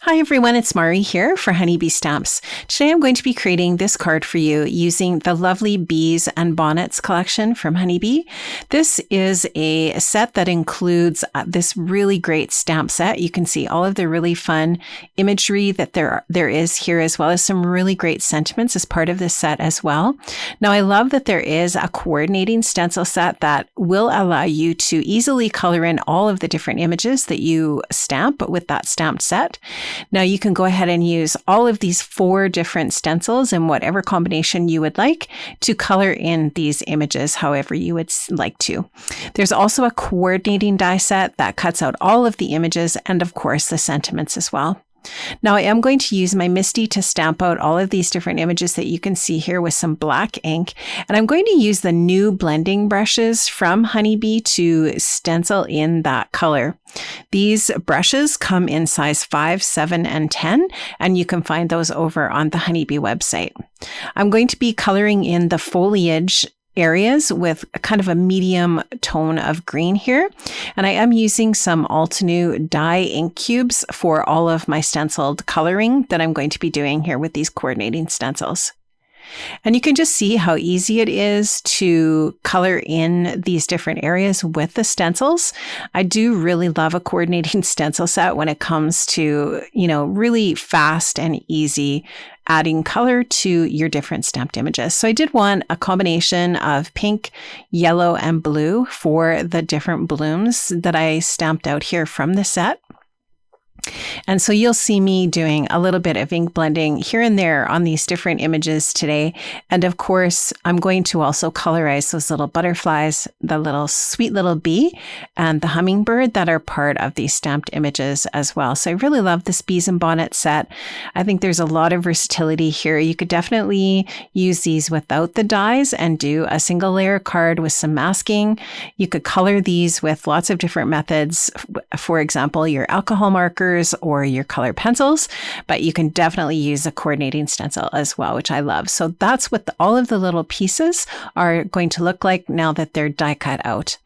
Hi everyone, it's Mari here for Honeybee Stamps. Today I'm going to be creating this card for you using the lovely Bees and Bonnets collection from Honeybee. This is a set that includes this really great stamp set. You can see all of the really fun imagery that there is here, as well as some really great sentiments as part of this set as well. Now I love that there is a coordinating stencil set that will allow you to easily color in all of the different images that you stamp with that stamped set. Now you can go ahead and use all of these 4 different stencils in whatever combination you would like to color in these images however you would like to. There's also a coordinating die set that cuts out all of the images and of course the sentiments as well. Now I am going to use my MISTI to stamp out all of these different images that you can see here with some black ink. And I'm going to use the new blending brushes from Honeybee to stencil in that color. These brushes come in size 5, 7, and 10, and you can find those over on the Honeybee website. I'm going to be coloring in the foliage areas with a kind of a medium tone of green here. And I am using some Altenew dye ink cubes for all of my stenciled coloring that I'm going to be doing here with these coordinating stencils. And you can just see how easy it is to color in these different areas with the stencils. I do really love a coordinating stencil set when it comes to, really fast and easy adding color to your different stamped images. So I did want a combination of pink, yellow, and blue for the different blooms that I stamped out here from the set. And so you'll see me doing a little bit of ink blending here and there on these different images today. And of course, I'm going to also colorize those little butterflies, the little sweet little bee, and the hummingbird that are part of these stamped images as well. So I really love this Bees and Bonnets set. I think there's a lot of versatility here. You could definitely use these without the dies and do a single layer card with some masking. You could color these with lots of different methods. For example, your alcohol markers or your color pencils, but you can definitely use a coordinating stencil as well, which I love. So that's what all of the little pieces are going to look like now that they're die cut out.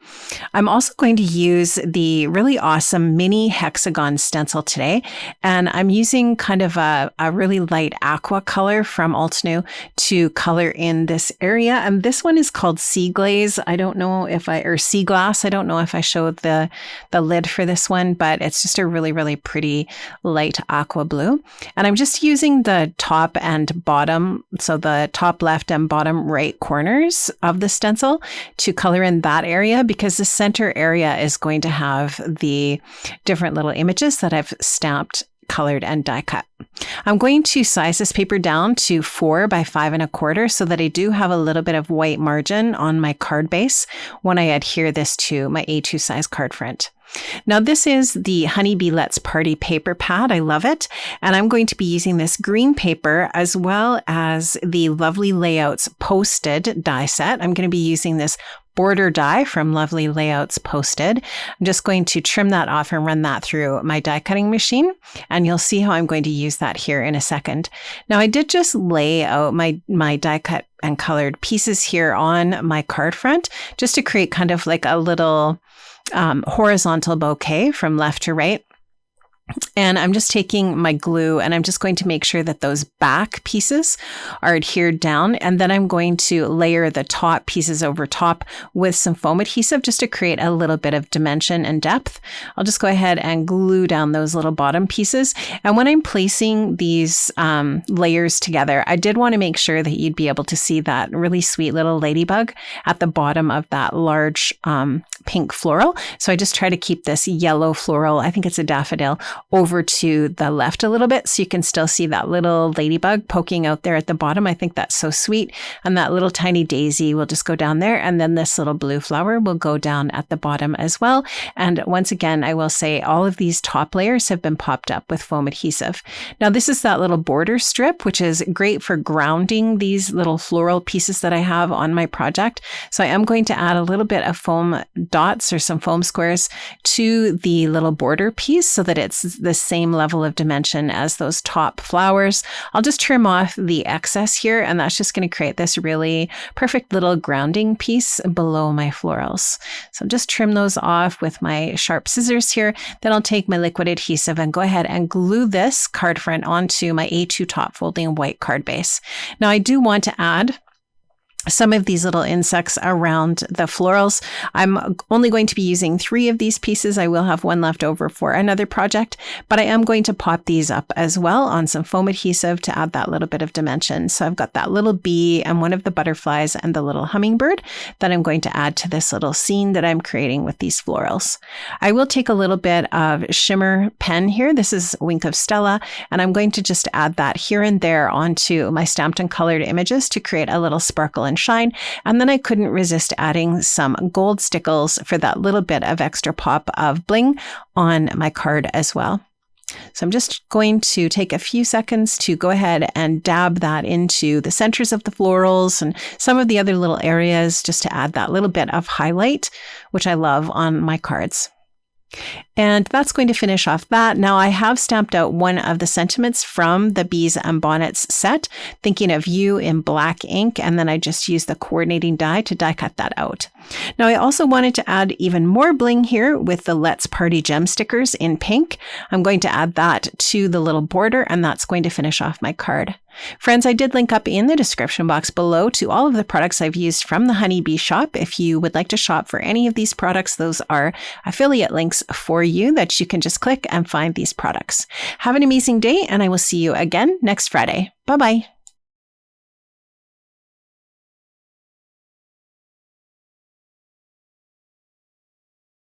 I'm also going to use the really awesome mini hexagon stencil today, and I'm using kind of a really light aqua color from Altenew to color in this area. And this one is called Sea Glaze. Or Sea Glass. I don't know if I showed the lid for this one, but it's just a really, really pretty light aqua blue. And I'm just using the top and bottom, so the top left and bottom right corners of the stencil to color in that area, because the center area is going to have the different little images that I've stamped, colored, and die cut. I'm going to size this paper down to 4 by 5 1/4 so that I do have a little bit of white margin on my card base when I adhere this to my A2 size card front. Now this is the Honeybee Let's Party paper pad. I love it. And I'm going to be using this green paper as well as the Lovely Layouts posted die set. I'm going to be using this border die from Lovely Layouts posted. I'm just going to trim that off and run that through my die cutting machine. And you'll see how I'm going to use that here in a second. Now I did just lay out my die cut and colored pieces here on my card front just to create kind of like a little horizontal bouquet from left to right. And I'm just taking my glue and I'm just going to make sure that those back pieces are adhered down. And then I'm going to layer the top pieces over top with some foam adhesive just to create a little bit of dimension and depth. I'll just go ahead and glue down those little bottom pieces. And when I'm placing these layers together, I did want to make sure that you'd be able to see that really sweet little ladybug at the bottom of that large pink floral. So I just try to keep this yellow floral, I think it's a daffodil, over to the left a little bit so you can still see that little ladybug poking out there at the bottom. I think that's so sweet. And that little tiny daisy will just go down there. And then this little blue flower will go down at the bottom as well. And once again, I will say all of these top layers have been popped up with foam adhesive. Now this is that little border strip, which is great for grounding these little floral pieces that I have on my project. So I am going to add a little bit of foam dots or some foam squares to the little border piece so that it's almost the same level of dimension as those top flowers. I'll just trim off the excess here, and that's just going to create this really perfect little grounding piece below my florals. So just trim those off with my sharp scissors here. Then I'll take my liquid adhesive and go ahead and glue this card front onto my A2 top folding white card base. Now I do want to add some of these little insects around the florals. I'm only going to be using 3 of these pieces. I will have one left over for another project, but I am going to pop these up as well on some foam adhesive to add that little bit of dimension. So I've got that little bee and one of the butterflies and the little hummingbird that I'm going to add to this little scene that I'm creating with these florals. I will take a little bit of shimmer pen here. This is Wink of Stella, and I'm going to just add that here and there onto my stamped and colored images to create a little sparkle and shine. And then I couldn't resist adding some gold stickles for that little bit of extra pop of bling on my card as well. So I'm just going to take a few seconds to go ahead and dab that into the centers of the florals and some of the other little areas just to add that little bit of highlight, which I love on my cards. And that's going to finish off that. Now I have stamped out one of the sentiments from the Bees and Bonnets set, thinking of you in black ink, and then I just used the coordinating die to die cut that out. Now I also wanted to add even more bling here with the Let's Party gem stickers in pink. I'm going to add that to the little border, and that's going to finish off my card. Friends, I did link up in the description box below to all of the products I've used from the Honeybee shop. If you would like to shop for any of these products, those are affiliate links for you that you can just click and find these products. Have an amazing day, and I will see you again next Friday. Bye-bye.